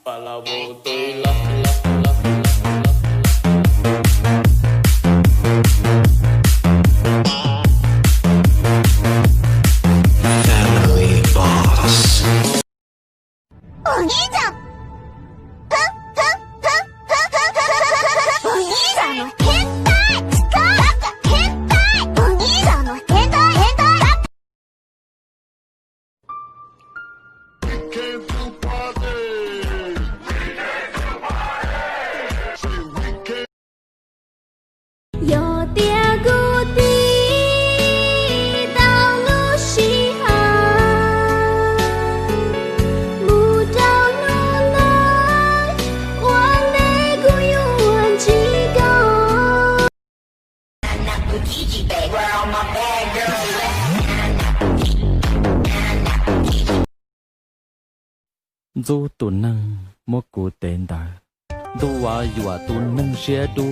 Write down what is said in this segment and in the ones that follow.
là vô tư lắm. Family Boss. お兄ちゃんお兄さんの変態変態お兄さんの変態有点孤独到路西岸不找路来我泪孤勇几高 dù tu nâng một cụ tên đời dù wa yua tu nâng xia du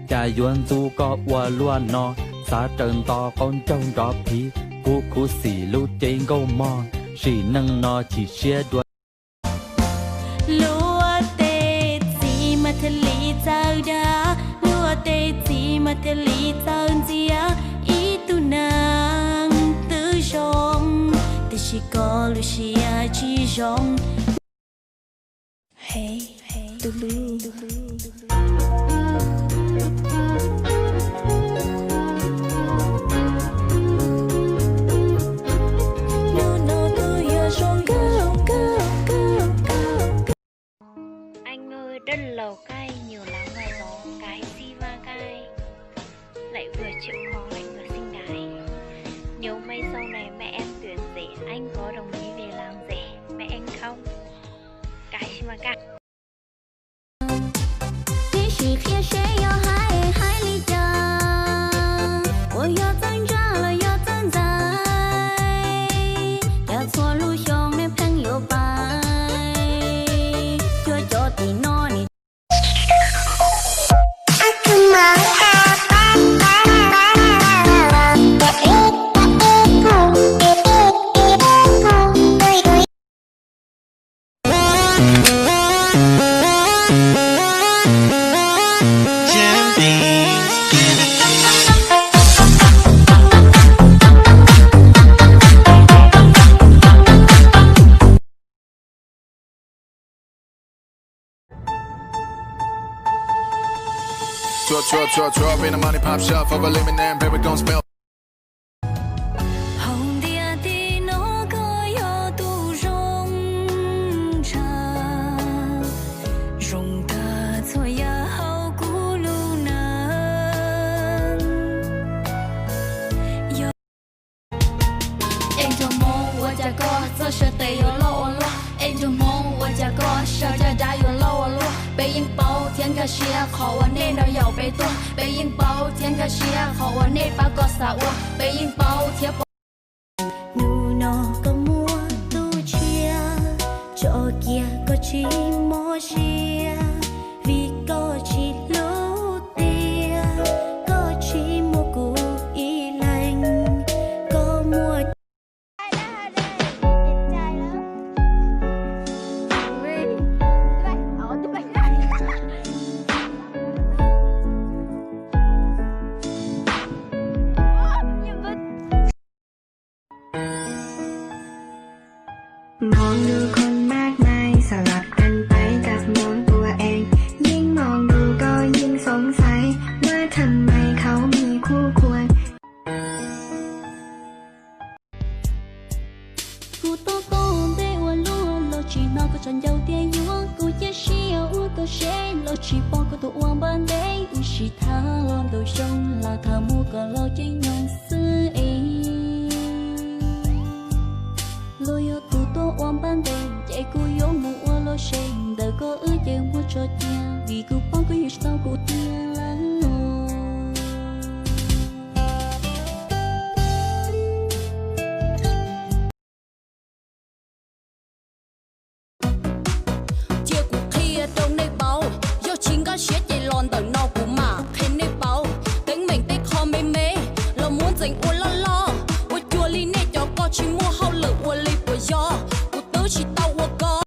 cha yuan dù có wa lua no xa trần to con trâu rõ phí khu xỉ lưu trên gâu mò xỉ nâng no chỉ xia đuôi lúa tê chỉ mà thật lý sao đã lúa tê chỉ mà thật lý sao chia ý tu nâng tư rong thì chỉ có lu xia chỉ rong hey tu lu Anh ơi, đất lầu cay, nhiều lá ngoài gió, cái si va cay. Lại vừa chịu khó lại vừa sinh đái. Nếu may sau này mẹ em tuyển rể, anh có đồng ý về làm rể mẹ anh không? Cái si va cay. 也许天谁要海里的，我要站着了要站在，要错路兄的朋友吧，就叫地诺你。Drop in the money pop shop for a living and baby gon' spell. Hồng địa đi nó có yo tu rong cha rong ta cho ya hao cu lu nan yo em cho mong 我家哥这是得有漏了 em cho mong 我家哥小家家有漏了北影包天个些好我那都有被多北影包天个些好我那把个啥我北影包天 nụ nọ có mua tu chia chỗ kia có chỉ mua chia vì có chỉ lú tia có chỉ mua củ y lành có muaมองดูคนมากมายสลับกันไปกับมองตัวเองยิ่งมองดูก็ยิ่งสงสัยว่าทำไมเขามีคู่ควร Cô tô tô để我路路只那个真有点远，我也是要我个谁路只包个都往半边，于是他浪都凶了，他木个老金用死诶。路有多多往半边，这个有木我路谁的个也我着点，为个包个也是到个点了。Tình